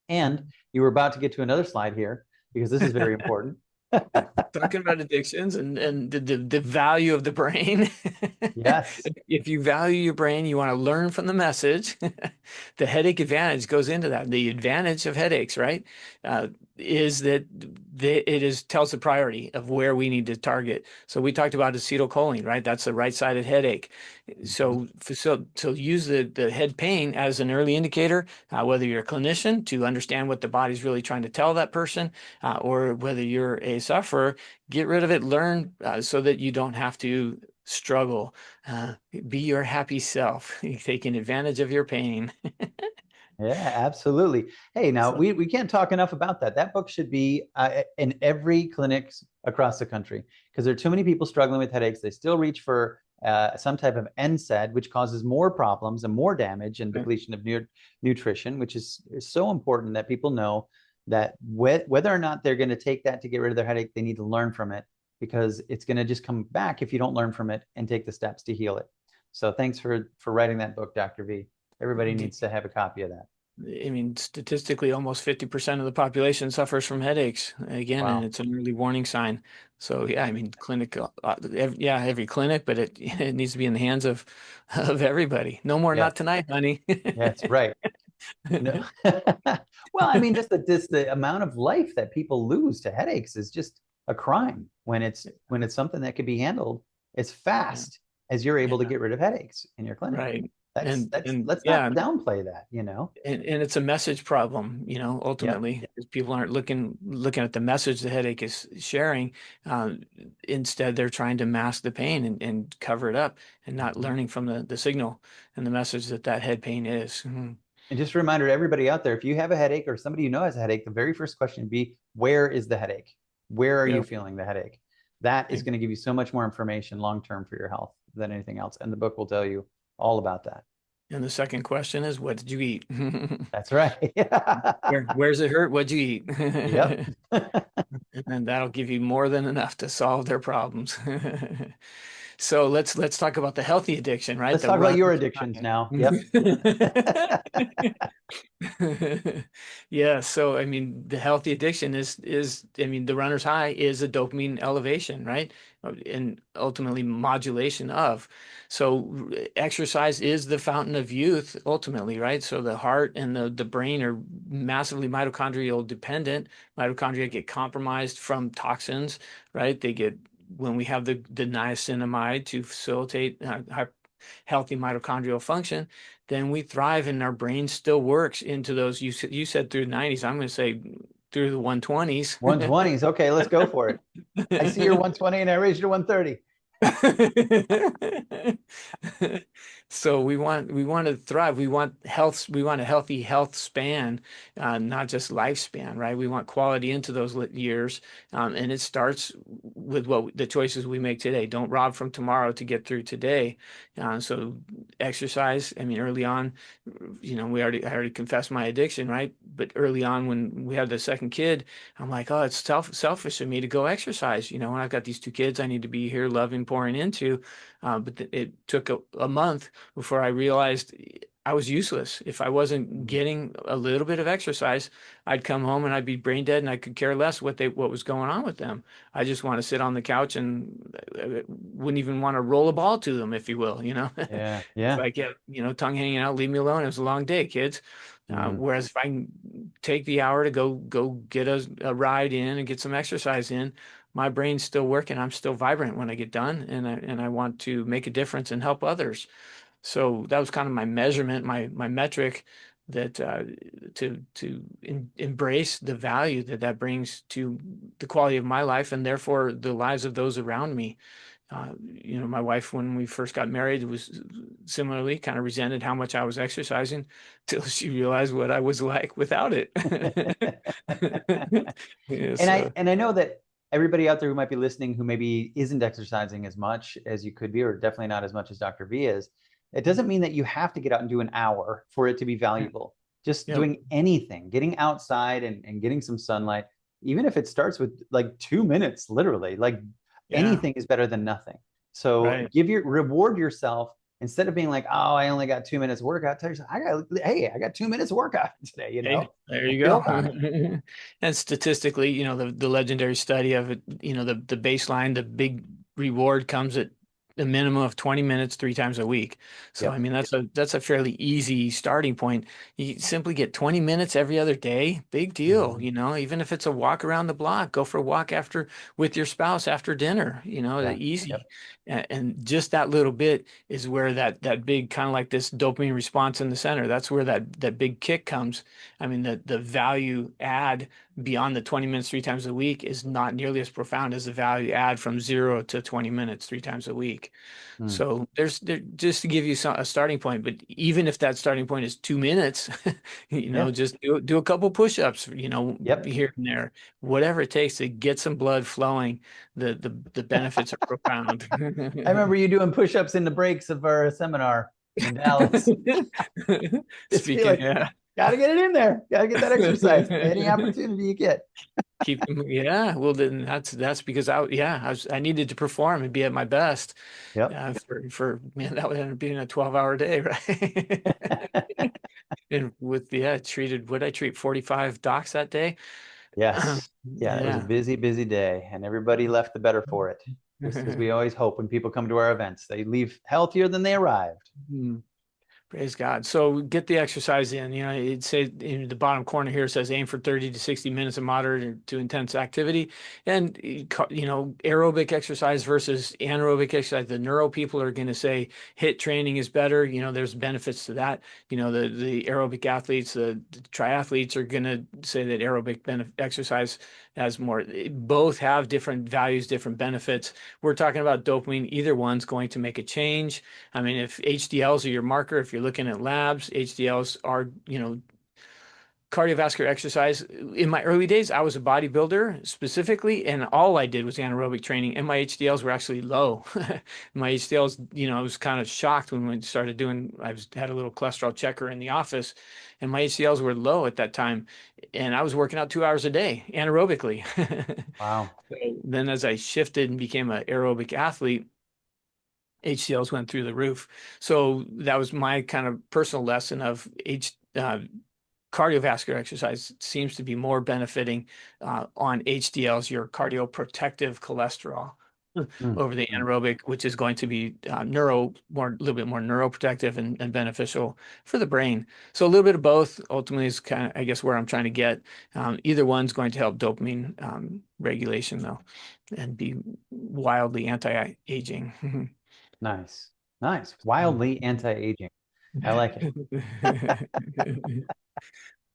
And you were about to get to another slide here because this is very important. Talking about addictions and the value of the brain. Yes. If you value your brain, you want to learn from the message. The headache advantage goes into that. The advantage of headaches, right, is that tells the priority of where we need to target. So we talked about acetylcholine, right? That's the right-sided headache. So use the head pain as an early indicator, whether you're a clinician to understand what the body's really trying to tell that person, or whether you're a sufferer, get rid of it, learn so that you don't have to struggle. Be your happy self, taking advantage of your pain. Yeah, absolutely. Hey, now So, we can't talk enough about that. That book should be in every clinic across the country because there are too many people struggling with headaches. They still reach for some type of NSAID, which causes more problems and more damage and depletion of nutrition, which is so important that people know that whether or not they're going to take that to get rid of their headache, they need to learn from it because it's going to just come back if you don't learn from it and take the steps to heal it. So thanks for writing that book, Dr. V. Everybody needs to have a copy of that. I mean, statistically, almost 50% of the population suffers from headaches again, Wow. and it's an early warning sign. So yeah, I mean, every clinic, but it needs to be in the hands of everybody. No more, Yeah. not tonight, honey. That's right. No. Well, I mean, just the amount of life that people lose to headaches is just a crime when it's something that can be handled as fast as you're able to get rid of headaches in your clinic. Right. That's And let's yeah, not downplay that, and it's a message problem, Yeah. ultimately, because people aren't looking at the message the headache is sharing. Instead, they're trying to mask the pain and cover it up, and not learning from the signal and the message that head pain is. And just a reminder to everybody out there, if you have a headache or somebody you know has a headache, the very first question would be, where is the headache? Where are you feeling the headache? That is going to give you so much more information long-term for your health than anything else. And the book will tell you all about that. And the second question is, what did you eat? That's right. Where's it hurt? What'd you eat? Yep. And that'll give you more than enough to solve their problems. So let's talk about the healthy addiction, right? Let's talk about your addictions now. Yep. Yeah. So, I mean, the healthy addiction I mean, the runner's high is a dopamine elevation, right? And ultimately modulation of. So exercise is the fountain of youth, ultimately, right? So the heart and the brain are massively mitochondrial dependent. Mitochondria get compromised from toxins, right? When we have the niacinamide to facilitate healthy mitochondrial function, then we thrive and our brain still works into those. You said through the 90s. I'm going to say through the 120s. 120s. Okay, let's go for it. I see your 120 and I raised your 130. So we want to thrive. We want health. We want a healthy health span, not just lifespan, right? We want quality into those years, and it starts with the choices we make today. Don't rob from tomorrow to get through today. So exercise. I mean, early on, I already confessed my addiction, right? But early on, when we had the second kid, I'm like, oh, it's selfish of me to go exercise. When I've got these two kids, I need to be here loving, pouring into. But it took a month before I realized I was useless. If I wasn't getting a little bit of exercise, I'd come home and I'd be brain dead and I could care less what was going on with them. I just want to sit on the couch and wouldn't even want to roll a ball to them, if you will, you know. Yeah. It's Yeah. like, yeah, you know, tongue hanging out, leave me alone. It was a long day, kids. Mm. Whereas if I can take the hour to go get a ride in and get some exercise in, my brain's still working. I'm still vibrant when I get done, and I want to make a difference and help others. So that was kind of my measurement, my metric, that embrace the value that brings to the quality of my life and therefore the lives of those around me. You know, my wife, when we first got married, was similarly kind of resented how much I was exercising till she realized what I was like without it. Yeah, so. And I know that everybody out there who might be listening who maybe isn't exercising as much as you could be, or definitely not as much as Dr. V is, it doesn't mean that you have to get out and do an hour for it to be valuable. Just Yep. doing anything, getting outside and getting some sunlight, even if it starts with like 2 minutes, literally, like Yeah. anything is better than nothing. So Right. reward yourself instead of being like, oh, I only got 2 minutes workout. Tell yourself, I got 2 minutes workout today, you Hey, know, there you build go. on it. And statistically, you know, the legendary study of it, you know, the baseline, the big reward comes at a minimum of 20 minutes 3 times a week. So, I Yep. mean, that's a fairly easy starting point. You simply get 20 minutes every other day, big deal, Mhm. you know, even if it's a walk around the block, go for a walk after with your spouse after dinner, you know, Yeah. easy. Yep. And just that little bit is where that big kind of like this dopamine response in the center, that's where that big kick comes. I mean, the value add beyond the 20 minutes 3 times a week is not nearly as profound as the value add from 0 to 20 minutes 3 times a week. Mm. So there just to give you a starting point, but even if that starting point is 2 minutes, you know, Yeah. just do a couple push-ups, you know, Yep. here and there, whatever it takes to get some blood flowing, the benefits are profound. I remember you doing push-ups in the breaks of our seminar in Dallas. Just be Speaking, like, yeah. gotta get it in there. Gotta get that exercise. Any opportunity you get. Keep them, yeah. Well, then that's because I needed to perform and be at my best. Yep. For man, that would end up being a 12-hour day, right? And with treated what I treat 45 docs that day. Yes. Yeah, it was a Yeah. busy, busy day, and everybody left the better for it. Just as we always hope when people come to our events, they leave healthier than they arrived. Praise God. So get the exercise in. You know, it says in the bottom corner here, it says aim for 30 to 60 minutes of moderate to intense activity. And, you know, aerobic exercise versus anaerobic exercise. The neuro people are going to say HIIT training is better. You know, there's benefits to that. You know, the aerobic athletes, the triathletes are going to say that aerobic exercise has more. Both have different values, different benefits. We're talking about dopamine. Either one's going to make a change. I mean, if HDLs are your marker, if you're looking at labs, HDLs are, you know, cardiovascular exercise. In my early days, I was a bodybuilder specifically, and all I did was anaerobic training, and my HDLs were actually low. My HDLs, you know, I was kind of shocked when we started doing, had a little cholesterol checker in the office, and my HDLs were low at that time, and I was working out 2 hours a day anaerobically. Wow. So then as I shifted and became an aerobic athlete, HCLs went through the roof. So that was my kind of personal lesson of cardiovascular exercise seems to be more benefiting on HDLs, your cardioprotective cholesterol, Mm, over the mm. anaerobic, which is going to be a little bit more neuroprotective and beneficial for the brain. So a little bit of both ultimately is kind of, I guess, where I'm trying to get. Either one's going to help dopamine regulation though, and be wildly anti-aging. Nice. Nice. Wildly anti-aging. I like it.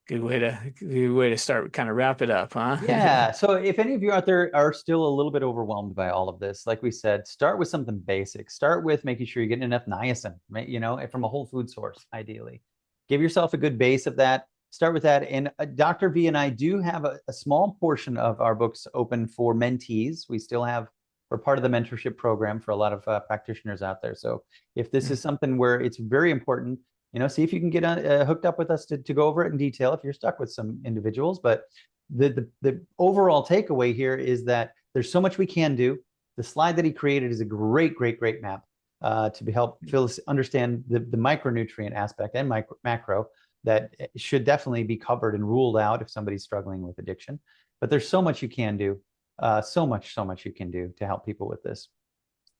Good way to start, kind of wrap it up, huh? Yeah. So if any of you out there are still a little bit overwhelmed by all of this, like we said, start with something basic. Start with making sure you're getting enough niacin, right? You know, from a whole food source, ideally. Give yourself a good base of that. Start with that. And Dr. V and I do have a small portion of our books open for mentees. We're part of the mentorship program for a lot of practitioners out there. So if this is something where it's very important, you know, see if you can get hooked up with us to go over it in detail if you're stuck with some individuals. But the overall takeaway here is that there's so much we can do. The slide that he created is a great map. to help Phyllis understand the micronutrient aspect and macro that should definitely be covered and ruled out if somebody's struggling with addiction. But there's so much you can do, so much you can do to help people with this.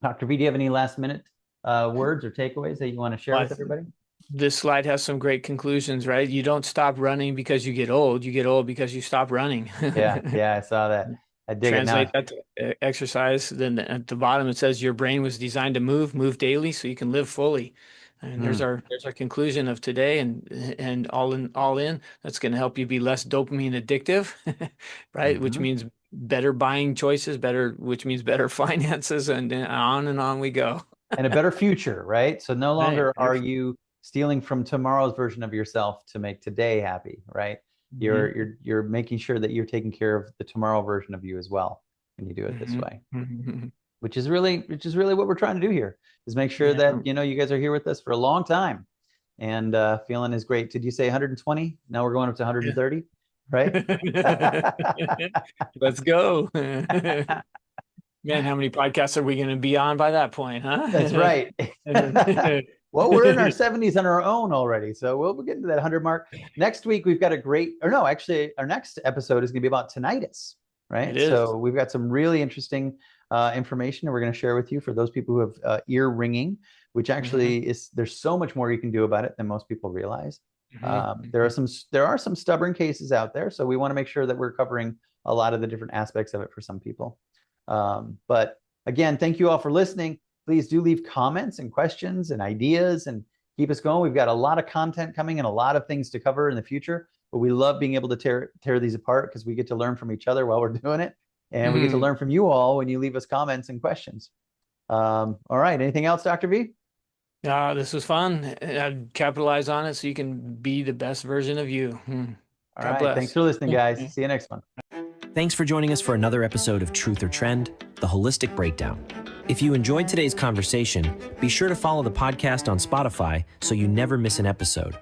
Dr. V, do you have any last minute words or takeaways that you want to share with everybody? This slide has some great conclusions, right? You don't stop running because you get old. You get old because you stop running. Yeah, I saw that. I dig Translate it now. that to exercise. Then at the bottom, it says your brain was designed to move daily so you can live fully. And there's our conclusion of today, and all in. That's going to help you be less dopamine addictive, right? Which means better buying choices, which means better finances, and on we go. And a better future, right? So no longer are you stealing from tomorrow's version of yourself to make today happy, right? You're making sure that you're taking care of the tomorrow version of you as well when you do it this way. Which is really what we're trying to do here, is make sure that you guys are here with us for a long time, and feeling is great. Did you say 120? Now we're going up to 130, right? Let's go. Man, how many podcasts are we going to be on by that point, huh? That's right. Well, we're in our 70s on our own already, so we'll get to that 100 mark. Next week, we've got our next episode is going to be about tinnitus, right? So we've got some really interesting information that we're going to share with you for those people who have ear ringing, which actually there's so much more you can do about it than most people realize. There are some stubborn cases out there, so we want to make sure that we're covering a lot of the different aspects of it for some people. But again, thank you all for listening. Please do leave comments and questions and ideas and keep us going. We've got a lot of content coming and a lot of things to cover in the future, but we love being able to tear these apart because we get to learn from each other while we're doing it. And we get to learn from you all when you leave us comments and questions. All right. Anything else, Dr. V? This was fun. I'd capitalize on it so you can be the best version of you. All right. Bless. Thanks for listening, guys. See you next one. Thanks for joining us for another episode of Truth or Trend, the Holistic Breakdown. If you enjoyed today's conversation, be sure to follow the podcast on Spotify so you never miss an episode.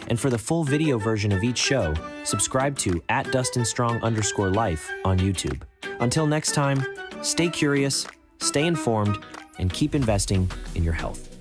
And for the full video version of each show, subscribe to @DustinStrong_life on YouTube. Until next time, stay curious, stay informed, and keep investing in your health.